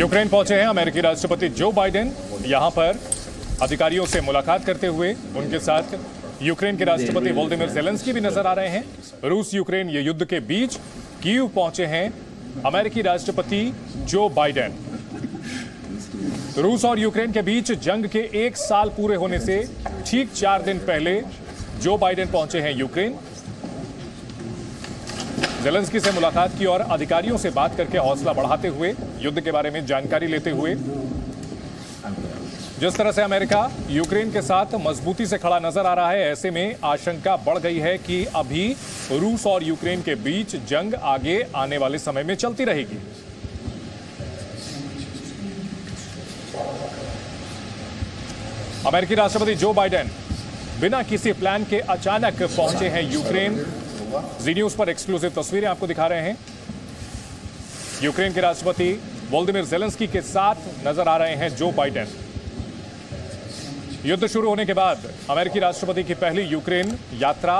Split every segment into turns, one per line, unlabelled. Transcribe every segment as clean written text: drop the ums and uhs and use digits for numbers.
Ukraine पहुंचे हैं अमेरिकी राष्ट्रपति जो बाइडेन। यहां पर अधिकारियों से मुलाकात करते हुए उनके साथ यूक्रेन के राष्ट्रपति वोलोदिमीर ज़ेलेंस्की भी नजर आ रहे हैं। रूस यूक्रेन युद्ध के बीच कीव पहुंचे हैं अमेरिकी राष्ट्रपति जो बाइडेन। रूस और यूक्रेन के बीच जंग के 1 साल पूरे होने से ठीक 4 दिन पहले जो बाइडेन पहुंचे हैं यूक्रेन। ज़ेलेंस्की से मुलाकात की और अधिकारियों से बात करके हौसला बढ़ाते हुए युद्ध के बारे में जानकारी लेते हुए जिस तरह से अमेरिका यूक्रेन के साथ मजबूती से खड़ा नजर आ रहा है, ऐसे में आशंका बढ़ गई है कि अभी रूस और यूक्रेन के बीच जंग आगे आने वाले समय में चलती रहेगी। अमेरिकी राष्ट्रपति जो बाइडेन बिना किसी प्लान के अचानक पहुंचे हैं यूक्रेन। जी न्यूज पर एक्सक्लूसिव तस्वीरें आपको दिखा रहे हैं। यूक्रेन के राष्ट्रपति वोलोदिमीर ज़ेलेंस्की के साथ नजर आ रहे हैं जो बाइडेन। युद्ध शुरू होने के बाद अमेरिकी राष्ट्रपति की पहली यूक्रेन यात्रा,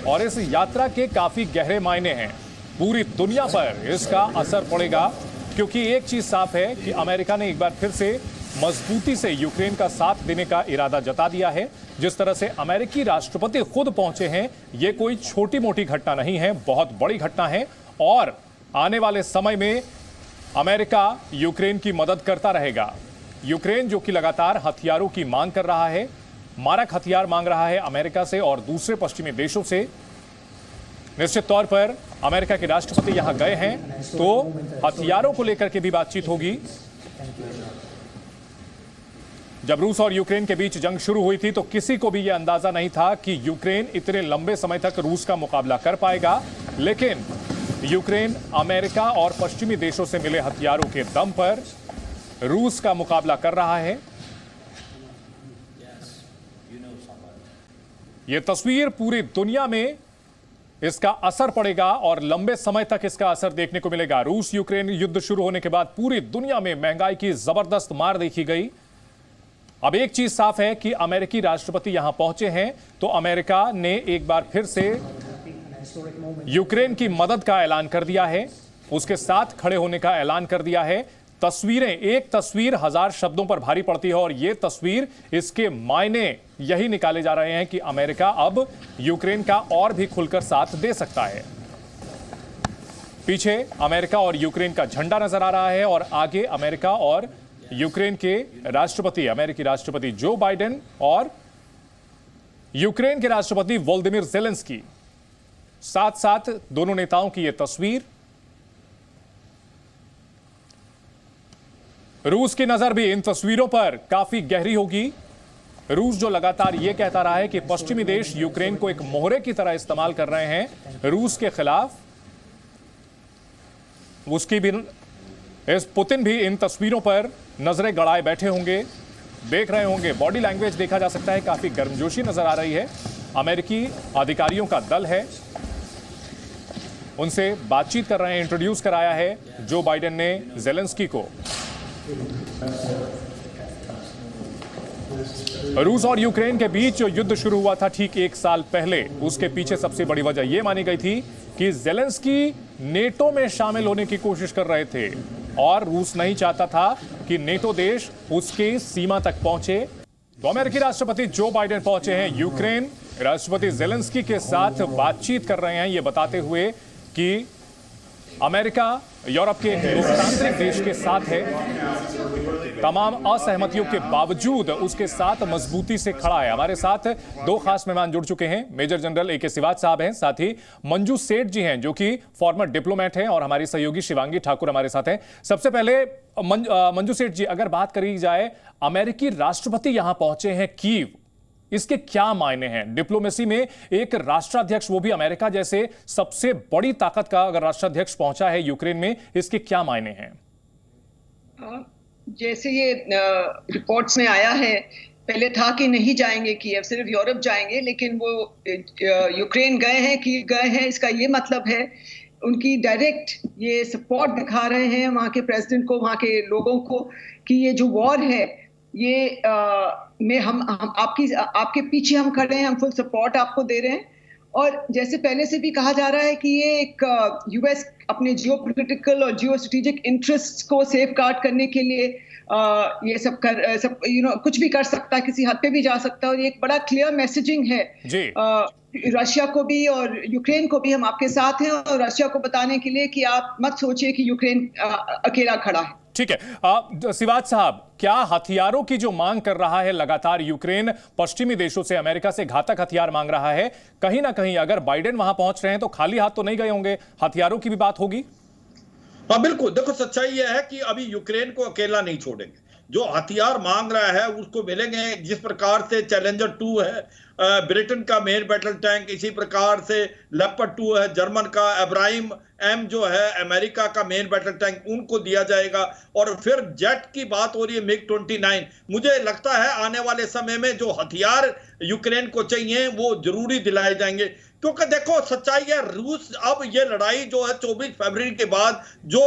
और इस यात्रा के काफी गहरे मायने हैं। पूरी दुनिया पर इसका असर पड़ेगा, क्योंकि एक चीज साफ है कि अमेरिका ने एक बार फिर से मजबूती से यूक्रेन का साथ देने का इरादा जता दिया है। जिस तरह से अमेरिकी राष्ट्रपति खुद पहुंचे हैं, यह कोई छोटी मोटी घटना नहीं है, बहुत बड़ी घटना है। और आने वाले समय में अमेरिका यूक्रेन की मदद करता रहेगा। यूक्रेन जो कि लगातार हथियारों की मांग कर रहा है, मारक हथियार मांग रहा है अमेरिका से और दूसरे पश्चिमी देशों से। निश्चित तौर पर अमेरिका के राष्ट्रपति यहां गए हैं तो हथियारों को लेकर के भी बातचीत होगी। जब रूस और यूक्रेन के बीच जंग शुरू हुई थी तो किसी को भी यह अंदाजा नहीं था कि यूक्रेन इतने लंबे समय तक रूस का मुकाबला कर पाएगा। लेकिन यूक्रेन अमेरिका और पश्चिमी देशों से मिले हथियारों के दम पर रूस का मुकाबला कर रहा है। यह तस्वीर पूरी दुनिया में इसका असर पड़ेगा और लंबे समय तक इसका असर देखने को मिलेगा। रूस यूक्रेन युद्ध शुरू होने के बाद पूरी दुनिया में महंगाई की जबरदस्त मार देखी गई। अब एक चीज साफ है कि अमेरिकी राष्ट्रपति यहां पहुंचे हैं तो अमेरिका ने एक बार फिर से यूक्रेन की मदद का ऐलान कर दिया है, उसके साथ खड़े होने का ऐलान कर दिया है। तस्वीरें, एक तस्वीर 1000 शब्दों पर भारी पड़ती है और यह तस्वीर, इसके मायने यही निकाले जा रहे हैं कि अमेरिका अब यूक्रेन का और भी खुलकर साथ दे सकता है। पीछे अमेरिका और यूक्रेन का झंडा नजर आ रहा है और आगे अमेरिका और यूक्रेन के राष्ट्रपति, अमेरिकी राष्ट्रपति जो बाइडेन और यूक्रेन के राष्ट्रपति वोलोदिमीर ज़ेलेंस्की, साथ साथ दोनों नेताओं की यह तस्वीर। रूस की नजर भी इन तस्वीरों पर काफी गहरी होगी। रूस जो लगातार यह कहता रहा है कि पश्चिमी देश यूक्रेन को एक मोहरे की तरह इस्तेमाल कर रहे हैं रूस के खिलाफ, उसकी भी इस पुतिन भी इन तस्वीरों पर नजरें गड़ाए बैठे होंगे, देख रहे होंगे। बॉडी लैंग्वेज देखा जा सकता है, काफी गर्मजोशी नजर आ रही है। अमेरिकी अधिकारियों का दल है, उनसे बातचीत कर रहे हैं। इंट्रोड्यूस कराया है जो बाइडेन ने ज़ेलेंस्की को। रूस और यूक्रेन के बीच जो युद्ध शुरू हुआ था ठीक 1 साल पहले, उसके पीछे सबसे बड़ी वजह यह मानी गई थी कि ज़ेलेंस्की नेटो में शामिल होने की कोशिश कर रहे थे और रूस नहीं चाहता था कि नेटो देश उसके सीमा तक पहुंचे। तो अमेरिकी राष्ट्रपति जो बाइडेन पहुंचे हैं यूक्रेन, राष्ट्रपति ज़ेलेंस्की के साथ बातचीत कर रहे हैं, यह बताते हुए कि अमेरिका यूरोप के एक लोकतांत्रिक देश के साथ है, तमाम असहमतियों के बावजूद उसके साथ मजबूती से खड़ा है। हमारे साथ 2 खास मेहमान जुड़ चुके हैं। Major general A K. सिवाच साहब हैं, साथ ही मंजू सेठ जी हैं जो कि फॉर्मर डिप्लोमेट हैं, और हमारी सहयोगी शिवांगी ठाकुर हमारे साथ हैं। सबसे पहले मंजू सेठ जी, अगर बात करी जाए, अमेरिकी राष्ट्रपति यहां पहुंचे हैं कीव, इसके क्या मायने हैं? डिप्लोमेसी में एक राष्ट्राध्यक्ष, वो भी अमेरिका जैसे सबसे बड़ी ताकत का अगर राष्ट्राध्यक्ष पहुंचा है यूक्रेन में, इसके क्या मायने हैं?
जैसे ये रिपोर्ट्स में आया है, पहले था कि नहीं जाएंगे कीव, सिर्फ यूरोप जाएंगे, लेकिन वो यूक्रेन गए हैं, कीव गए हैं। इसका ये मतलब है उनकी डायरेक्ट ये सपोर्ट दिखा रहे हैं वहाँ के प्रेसिडेंट को, वहाँ के लोगों को, कि ये जो वॉर है ये में हम आपके पीछे हम खड़े हैं, हम फुल सपोर्ट आपको दे रहे हैं। और जैसे पहले से भी कहा जा रहा है कि ये एक यूएस अपने जियो पॉलिटिकल और जियो स्ट्रेटेजिक इंटरेस्ट को सेफ गार्ड करने के लिए ये सब कुछ भी कर सकता है, किसी हद पे भी जा सकता है। और ये एक बड़ा क्लियर मैसेजिंग है रशिया को भी और यूक्रेन को भी, हम आपके साथ हैं, और रशिया को बताने के लिए कि आप मत सोचिए कि यूक्रेन अकेला खड़ा है।
ठीक है सिवाज साहब, क्या हथियारों की जो मांग कर रहा है लगातार यूक्रेन, पश्चिमी देशों से, अमेरिका से घातक हथियार मांग रहा है, कहीं ना कहीं अगर बाइडेन वहां पहुंच रहे हैं तो खाली हाथ तो नहीं गए होंगे, हथियारों की भी बात होगी?
हाँ बिल्कुल, देखो सच्चाई यह है कि अभी यूक्रेन को अकेला नहीं छोड़ेंगे। जो हथियार मांग रहा है उसको मिलेंगे। जिस प्रकार से चैलेंजर 2 है ब्रिटेन का मेन बैटल टैंक, इसी प्रकार से लेपर्ड 2 है जर्मन का, इब्राहिम एम जो है अमेरिका का मेन बैटल टैंक, उनको दिया जाएगा। और फिर जेट की बात हो रही है, मिग 29। मुझे लगता है आने वाले समय में जो हथियार यूक्रेन को चाहिए वो जरूरी दिलाए जाएंगे, क्योंकि देखो सच्चाई है, रूस अब ये लड़ाई जो है 24 फरवरी के बाद जो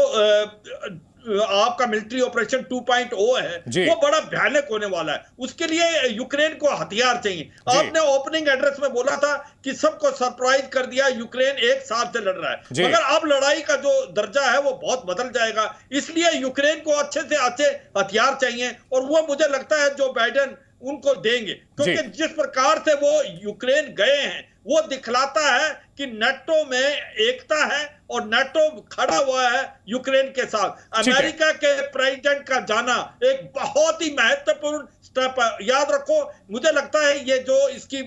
आपका मिलिट्री ऑपरेशन 2.0 है वो बड़ा भयानक होने वाला है। उसके लिए यूक्रेन को हथियार चाहिए। आपने ओपनिंग एड्रेस में बोला था कि सबको सरप्राइज कर दिया, यूक्रेन एक साल से लड़ रहा है, मगर अब लड़ाई का जो दर्जा है वो बहुत बदल जाएगा। इसलिए यूक्रेन को अच्छे से अच्छे हथियार चाहिए और वो मुझे लगता है जो बाइडेन उनको देंगे, क्योंकि जिस प्रकार से वो यूक्रेन गए हैं वो दिखलाता है कि नाटो में एकता है और नाटो खड़ा हुआ है यूक्रेन के साथ। अमेरिका के प्रेसिडेंट का जाना एक बहुत ही महत्वपूर्ण स्टेप है। याद रखो, मुझे लगता है ये जो इसकी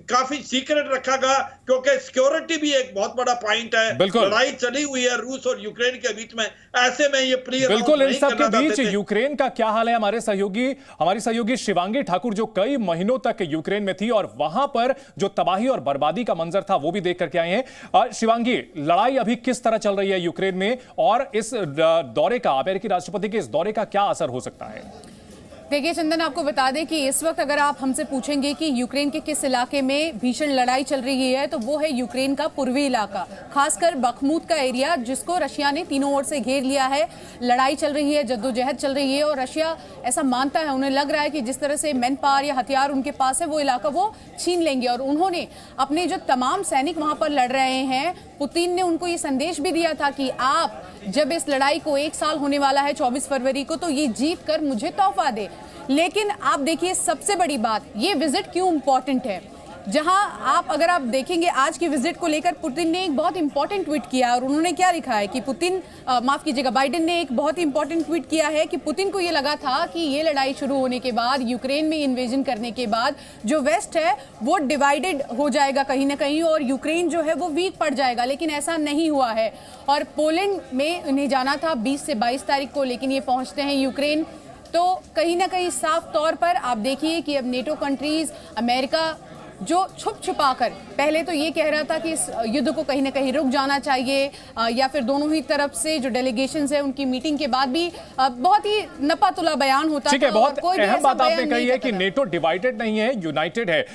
काफी सीक्रेट रखा गया, क्योंकि सिक्योरिटी भी एक बहुत बड़ा पॉइंट है। लड़ाई चली हुई है रूस और यूक्रेन के बीच में, ऐसे में ये
बिल्कुल इन सब के बीच यूक्रेन का क्या हाल है? हमारी सहयोगी शिवांगी ठाकुर जो कई महीनों तक यूक्रेन में थी और वहां पर जो तबाही और बर्बादी का मंजर था वो भी देख करके आए हैं। शिवांगी, लड़ाई अभी किस तरह चल रही है यूक्रेन में और इस दौरे का, अमेरिकी राष्ट्रपति के इस दौरे का क्या असर हो सकता है?
देखिए चंदन, आपको बता दें कि इस वक्त अगर आप हमसे पूछेंगे कि यूक्रेन के किस इलाके में भीषण लड़ाई चल रही है तो वो है यूक्रेन का पूर्वी इलाका, खासकर बखमुत का एरिया जिसको रशिया ने तीनों ओर से घेर लिया है। लड़ाई चल रही है, जद्दोजहद चल रही है और रशिया ऐसा मानता है, उन्हें लग रहा है कि जिस तरह से मैन पावर या हथियार उनके पास है वो इलाका वो छीन लेंगे। और उन्होंने अपने जो तमाम सैनिक वहां पर लड़ रहे हैं, पुतिन ने उनको ये संदेश भी दिया था कि आप जब इस लड़ाई को 1 साल होने वाला है 24 फरवरी को, तो ये जीत कर मुझे तोहफा दे। लेकिन आप देखिए सबसे बड़ी बात, ये विजिट क्यों इंपॉर्टेंट है, जहां अगर आप देखेंगे आज की विजिट को लेकर पुतिन ने एक बहुत इंपॉर्टेंट ट्वीट किया और उन्होंने क्या लिखा है कि बाइडेन ने एक बहुत इंपॉर्टेंट ट्वीट किया है कि पुतिन को ये लगा था कि ये लड़ाई शुरू होने के बाद, यूक्रेन में इन्वेजन करने के बाद जो वेस्ट है वो डिवाइडेड हो जाएगा कहीं ना कहीं और यूक्रेन जो है वो वीक पड़ जाएगा, लेकिन ऐसा नहीं हुआ है। और पोलैंड में उन्हें जाना था 20 से 22 तारीख को, लेकिन ये पहुंचते हैं यूक्रेन। तो कहीं ना कहीं साफ तौर पर आप देखिए कि अब नेटो कंट्रीज, अमेरिका जो छुप छुपा कर पहले तो ये कह रहा था कि इस युद्ध को कहीं ना कहीं रुक जाना चाहिए, या फिर दोनों ही तरफ से जो डेलीगेशंस है उनकी मीटिंग के बाद भी बहुत ही नपातुला बयान होता
है। बहुत अहम बात आपने कही है कि नेटो डिवाइडेड नहीं है, यूनाइटेड है।